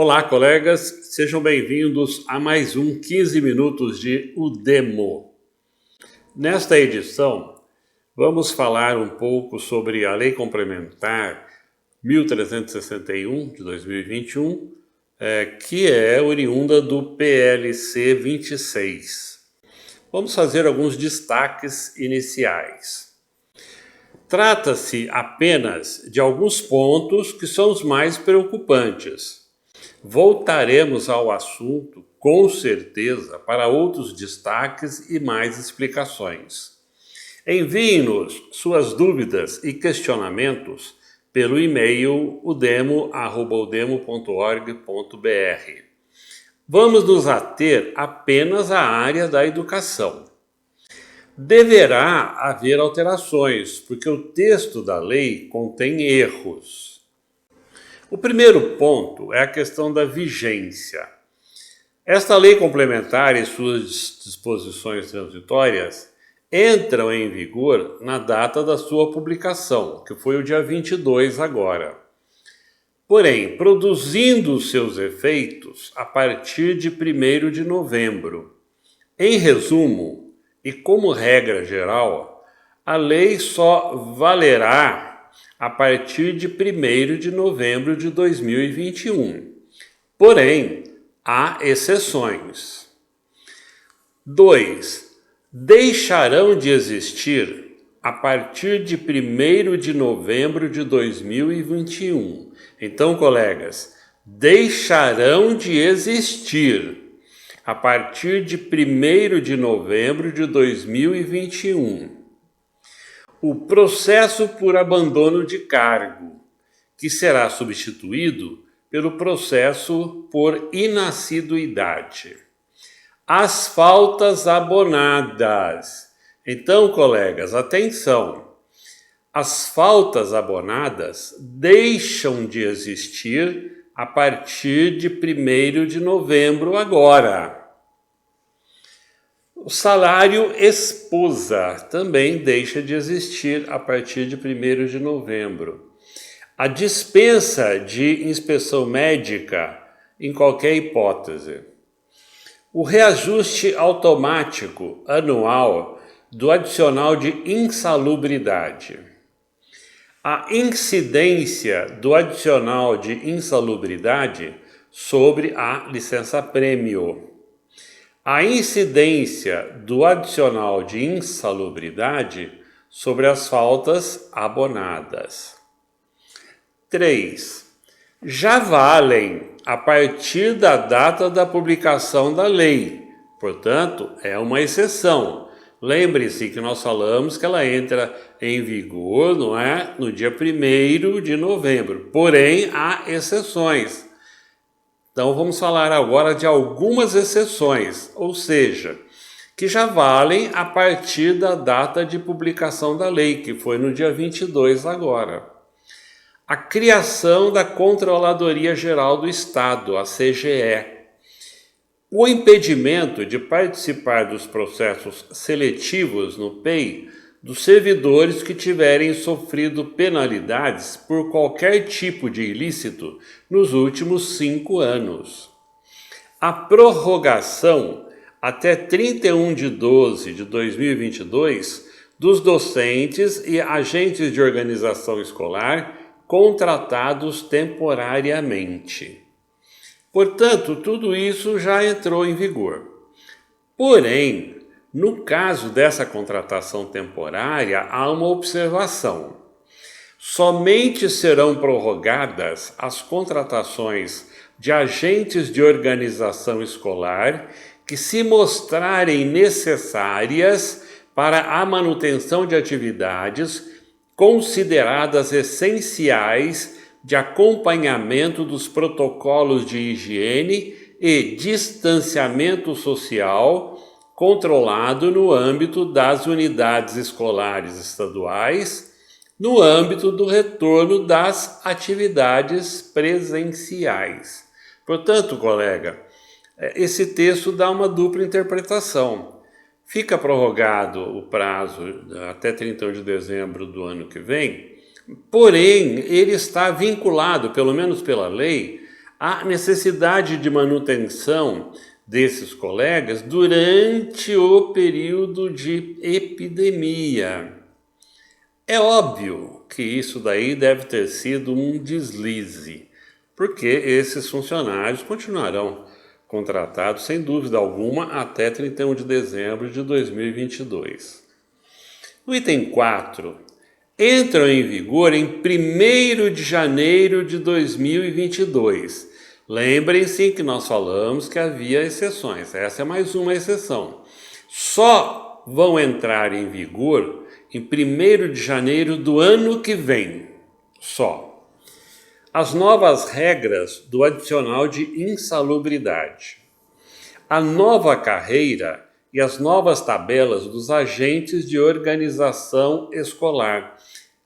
Olá, colegas, sejam bem-vindos a mais um 15 minutos de UDEMO. Nesta edição, vamos falar um pouco sobre a Lei Complementar 1361 de 2021, que é oriunda do PLC 26. Vamos fazer alguns destaques iniciais. Trata-se apenas de alguns pontos que são os mais preocupantes. Voltaremos ao assunto, com certeza, para outros destaques e mais explicações. Enviem-nos suas dúvidas e questionamentos pelo e-mail udemo@udemo.org.br. Vamos nos ater apenas à área da educação. Deverá haver alterações, porque o texto da lei contém erros. O primeiro ponto é a questão da vigência. Esta lei complementar e suas disposições transitórias entram em vigor na data da sua publicação, que foi o dia 22 agora. Porém, produzindo seus efeitos a partir de 1º de novembro. Em resumo, e como regra geral, a lei só valerá a partir de 1º de novembro de 2021. Porém, há exceções. 2. Deixarão de existir a partir de 1º de novembro de 2021. Então, colegas, deixarão de existir a partir de 1º de novembro de 2021. O processo por abandono de cargo, que será substituído pelo processo por inassiduidade. As faltas abonadas. Então, colegas, atenção. As faltas abonadas deixam de existir a partir de 1º de novembro agora. O salário esposa também deixa de existir a partir de 1º de novembro. A dispensa de inspeção médica em qualquer hipótese. O reajuste automático anual do adicional de insalubridade. A incidência do adicional de insalubridade sobre a licença-prêmio. A incidência do adicional de insalubridade sobre as faltas abonadas. 3. Já valem a partir da data da publicação da lei. Portanto, é uma exceção. Lembre-se que nós falamos que ela entra em vigor, não é, no dia 1º de novembro. Porém, há exceções. Então, vamos falar agora de algumas exceções, ou seja, que já valem a partir da data de publicação da lei, que foi no dia 22 agora. A criação da Controladoria Geral do Estado, a CGE. O impedimento de participar dos processos seletivos no PEI dos servidores que tiverem sofrido penalidades por qualquer tipo de ilícito nos últimos 5 anos. A prorrogação até 31 de 12 de 2022 dos docentes e agentes de organização escolar contratados temporariamente. Portanto, tudo isso já entrou em vigor. Porém, no caso dessa contratação temporária, há uma observação. Somente serão prorrogadas as contratações de agentes de organização escolar que se mostrarem necessárias para a manutenção de atividades consideradas essenciais de acompanhamento dos protocolos de higiene e distanciamento social controlado no âmbito das unidades escolares estaduais, no âmbito do retorno das atividades presenciais. Portanto, colega, esse texto dá uma dupla interpretação. Fica prorrogado o prazo até 31 de dezembro do ano que vem, porém, ele está vinculado, pelo menos pela lei, a necessidade de manutenção desses colegas durante o período de epidemia. É óbvio que isso daí deve ter sido um deslize, porque esses funcionários continuarão contratados, sem dúvida alguma, até 31 de dezembro de 2022. No item 4, entram em vigor em 1º de janeiro de 2022. Lembrem-se que nós falamos que havia exceções, essa é mais uma exceção. Só vão entrar em vigor em 1º de janeiro do ano que vem, só. As novas regras do adicional de insalubridade, a nova carreira e as novas tabelas dos agentes de organização escolar.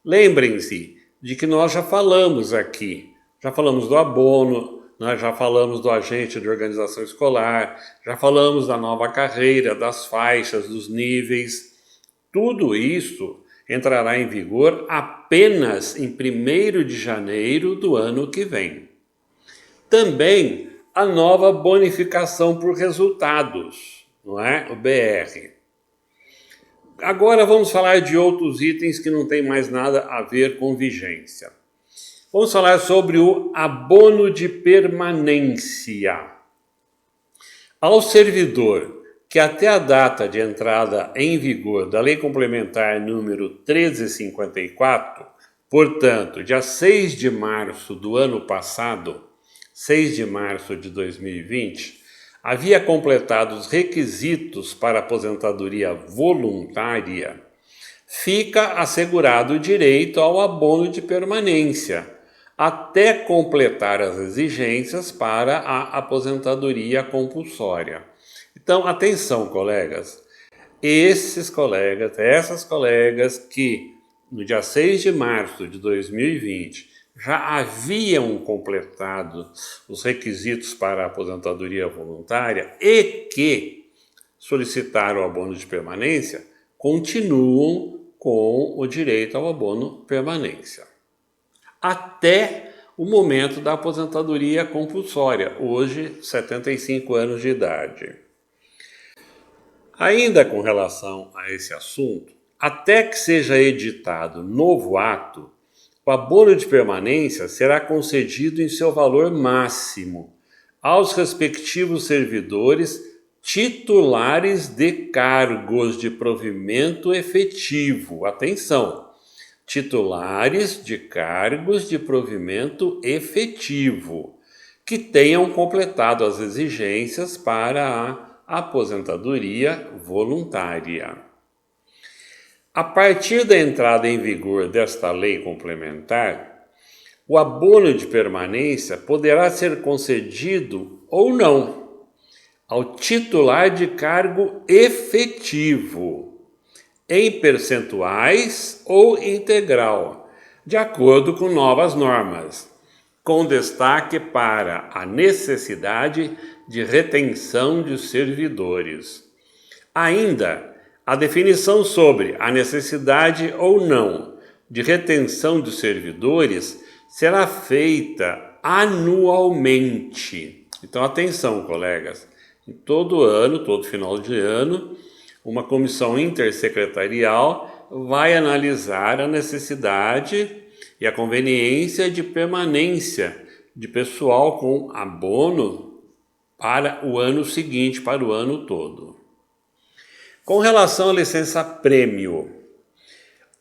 Lembrem-se de que nós já falamos aqui, já falamos do abono, nós já falamos do agente de organização escolar, já falamos da nova carreira, das faixas, dos níveis. Tudo isso entrará em vigor apenas em 1º de janeiro do ano que vem. Também a nova bonificação por resultados, não é? O BR. Agora vamos falar de outros itens que não tem mais nada a ver com vigência. Vamos falar sobre o abono de permanência. Ao servidor que até a data de entrada em vigor da Lei Complementar número 1354, portanto, dia 6 de março do ano passado, 6 de março de 2020, havia completado os requisitos para aposentadoria voluntária, fica assegurado o direito ao abono de permanência, até completar as exigências para a aposentadoria compulsória. Então, atenção, colegas. Essas colegas que no dia 6 de março de 2020 já haviam completado os requisitos para a aposentadoria voluntária e que solicitaram o abono de permanência, continuam com o direito ao abono permanência. Até o momento da aposentadoria compulsória, hoje 75 anos de idade. Ainda com relação a esse assunto, até que seja editado novo ato, o abono de permanência será concedido em seu valor máximo aos respectivos servidores titulares de cargos de provimento efetivo. Atenção! Titulares de cargos de provimento efetivo, que tenham completado as exigências para a aposentadoria voluntária. A partir da entrada em vigor desta lei complementar, o abono de permanência poderá ser concedido ou não ao titular de cargo efetivo, em percentuais ou integral, de acordo com novas normas, com destaque para a necessidade de retenção de servidores. Ainda, a definição sobre a necessidade ou não de retenção de servidores será feita anualmente. Então, atenção, colegas. Todo ano, todo final de ano, uma comissão intersecretarial vai analisar a necessidade e a conveniência de permanência de pessoal com abono para o ano seguinte, para o ano todo. Com relação à licença-prêmio,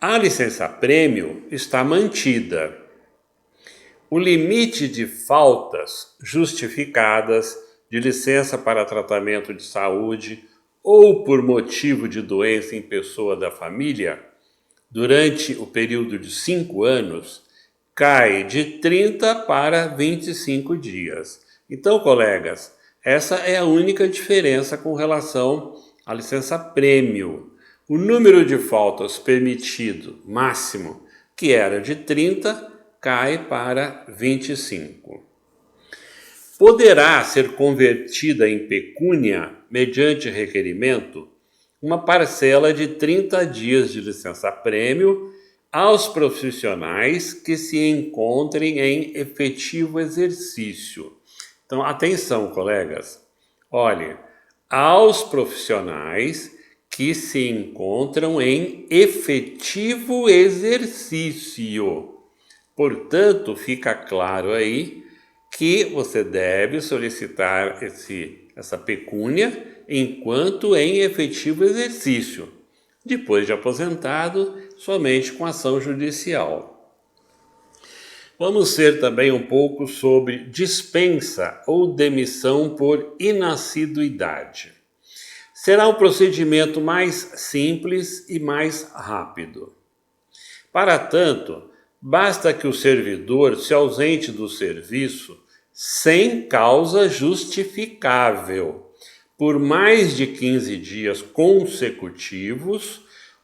a licença-prêmio está mantida. O limite de faltas justificadas de licença para tratamento de saúde ou por motivo de doença em pessoa da família, durante o período de 5 anos, cai de 30 para 25 dias. Então, colegas, essa é a única diferença com relação à licença-prêmio. O número de faltas permitido máximo, que era de 30, cai para 25. Poderá ser convertida em pecúnia, mediante requerimento, uma parcela de 30 dias de licença-prêmio aos profissionais que se encontrem em efetivo exercício. Então, atenção, colegas. Olhe, aos profissionais que se encontram em efetivo exercício. Portanto, fica claro aí que você deve solicitar essa pecúnia enquanto em efetivo exercício. Depois de aposentado, somente com ação judicial. Vamos ver também um pouco sobre dispensa ou demissão por inassiduidade. Será um procedimento mais simples e mais rápido. Para tanto, basta que o servidor se ausente do serviço sem causa justificável, por mais de 15 dias consecutivos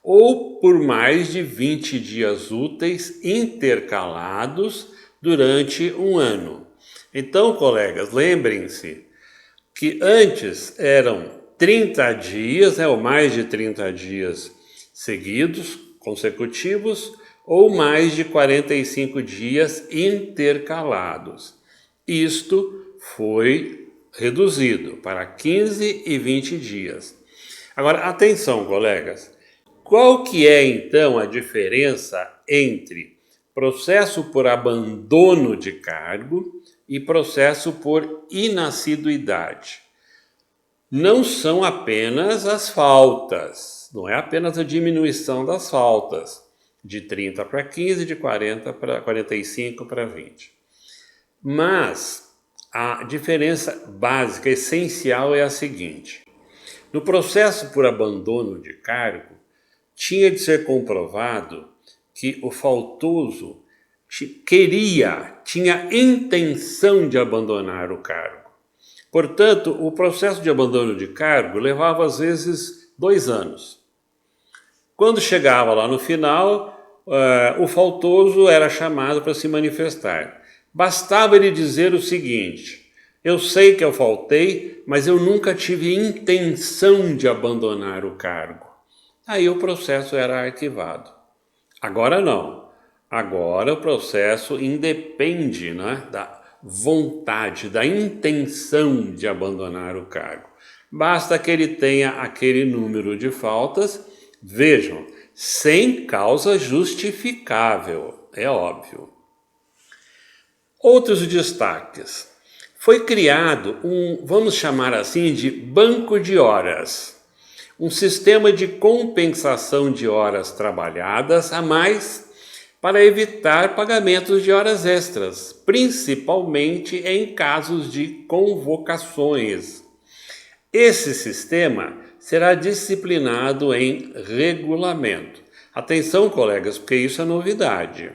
ou por mais de 20 dias úteis intercalados durante um ano. Então, colegas, lembrem-se que antes eram 30 dias, ou mais de 30 dias seguidos, consecutivos, ou mais de 45 dias intercalados. Isto foi reduzido para 15 e 20 dias. Agora, atenção, colegas. Qual que é, então, a diferença entre processo por abandono de cargo e processo por inassiduidade? Não são apenas as faltas, não é apenas a diminuição das faltas, de 30 para 15, de 40 para 45 para 20. Mas a diferença básica, essencial, é a seguinte. No processo por abandono de cargo, tinha de ser comprovado que o faltoso tinha intenção de abandonar o cargo. Portanto, o processo de abandono de cargo levava às vezes 2 anos. Quando chegava lá no final, o faltoso era chamado para se manifestar. Bastava ele dizer o seguinte: eu sei que eu faltei, mas eu nunca tive intenção de abandonar o cargo. Aí o processo era arquivado. Agora não. Agora o processo independe, né, da vontade, da intenção de abandonar o cargo. Basta que ele tenha aquele número de faltas, vejam, sem causa justificável, é óbvio. Outros destaques. Foi criado vamos chamar assim, de banco de horas. Um sistema de compensação de horas trabalhadas a mais para evitar pagamentos de horas extras, principalmente em casos de convocações. Esse sistema será disciplinado em regulamento. Atenção, colegas, porque isso é novidade.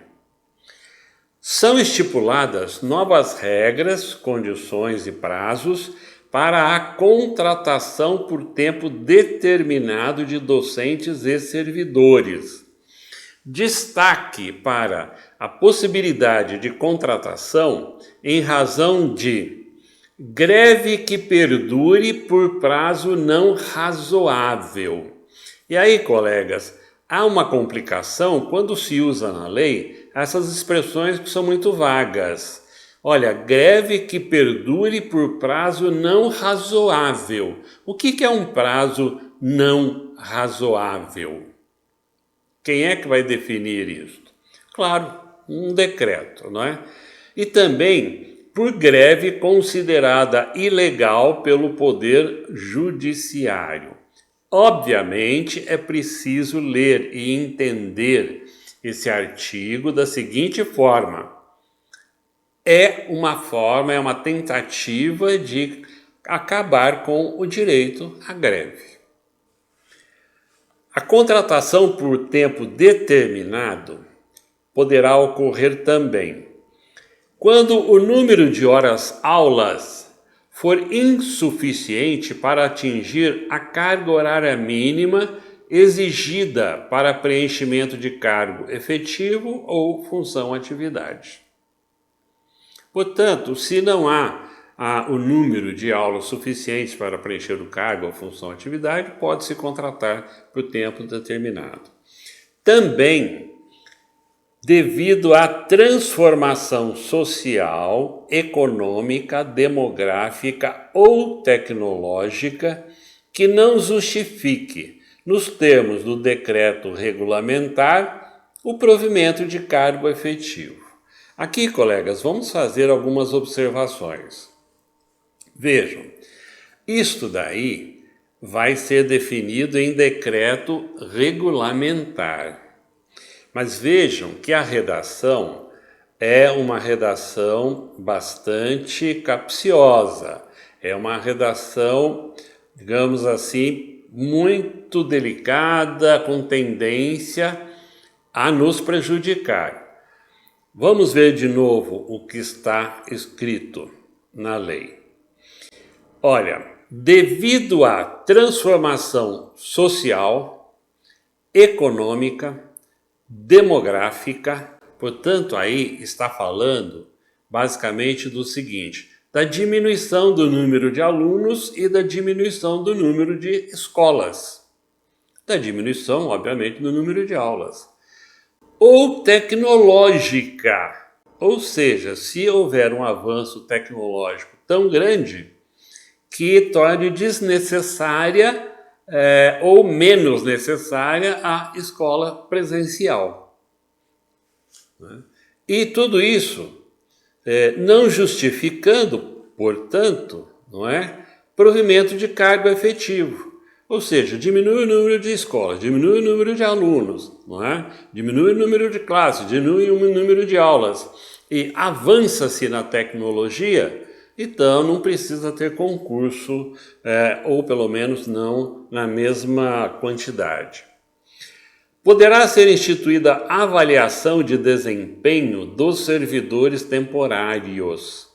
São estipuladas novas regras, condições e prazos para a contratação por tempo determinado de docentes e servidores. Destaque para a possibilidade de contratação em razão de greve que perdure por prazo não razoável. E aí, colegas, há uma complicação quando se usa na lei essas expressões que são muito vagas. Olha, greve que perdure por prazo não razoável. O que é um prazo não razoável? Quem é que vai definir isso? Claro, um decreto, não é? E também por greve considerada ilegal pelo Poder Judiciário. Obviamente, é preciso ler e entender esse artigo da seguinte forma. É uma tentativa de acabar com o direito à greve. A contratação por tempo determinado poderá ocorrer também quando o número de horas-aulas for insuficiente para atingir a carga horária mínima exigida para preenchimento de cargo efetivo ou função-atividade. Portanto, se não há o número de aulas suficientes para preencher o cargo ou função-atividade, pode-se contratar por tempo determinado. Também devido à transformação social, econômica, demográfica ou tecnológica que não justifique, nos termos do decreto regulamentar, o provimento de cargo efetivo. Aqui, colegas, vamos fazer algumas observações. Vejam, isto daí vai ser definido em decreto regulamentar. Mas vejam que a redação é uma redação bastante capciosa. É uma redação, digamos assim, muito delicada, com tendência a nos prejudicar. Vamos ver de novo o que está escrito na lei. Olha, devido à transformação social, econômica, demográfica, portanto, aí está falando basicamente do seguinte, da diminuição do número de alunos e da diminuição do número de escolas, da diminuição, obviamente, do número de aulas, ou tecnológica, ou seja, se houver um avanço tecnológico tão grande que torne desnecessária ou menos necessária a escola presencial. E tudo isso não justificando, portanto, provimento de cargo efetivo. Ou seja, diminui o número de escolas, diminui o número de alunos, diminui o número de classes, diminui o número de aulas e avança-se na tecnologia. Então, não precisa ter concurso, ou pelo menos não na mesma quantidade. Poderá ser instituída avaliação de desempenho dos servidores temporários,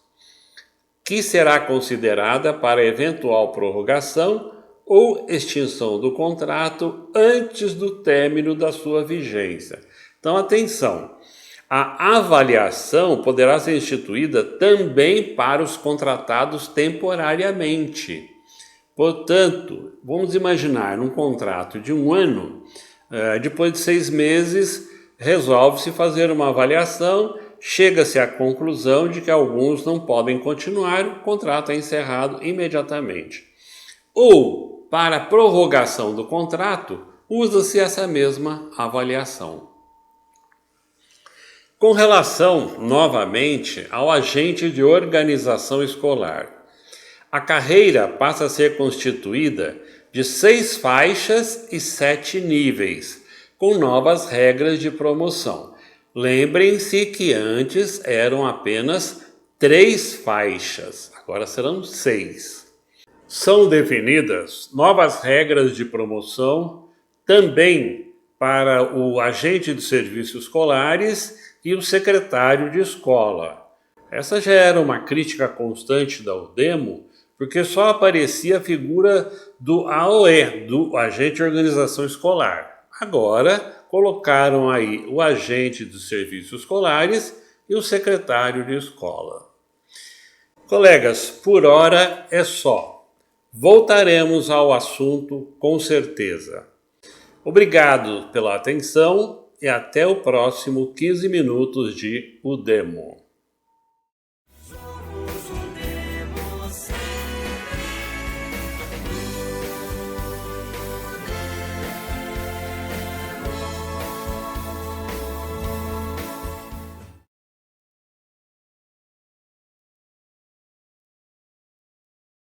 que será considerada para eventual prorrogação ou extinção do contrato antes do término da sua vigência. Então, atenção! A avaliação poderá ser instituída também para os contratados temporariamente. Portanto, vamos imaginar um contrato de 1 ano, depois de 6 meses, resolve-se fazer uma avaliação, chega-se à conclusão de que alguns não podem continuar, o contrato é encerrado imediatamente. Ou, para a prorrogação do contrato, usa-se essa mesma avaliação. Com relação, novamente, ao agente de organização escolar, a carreira passa a ser constituída de 6 faixas e 7 níveis, com novas regras de promoção. Lembrem-se que antes eram apenas 3 faixas, agora serão 6. São definidas novas regras de promoção também para o agente de serviços escolares e o secretário de escola. Essa já era uma crítica constante da UDEMO, porque só aparecia a figura do AOE, do agente de organização escolar. Agora colocaram aí o agente de serviços escolares e o secretário de escola. Colegas, por hora é só. Voltaremos ao assunto com certeza. Obrigado pela atenção e até o próximo 15 minutos de UDEMO.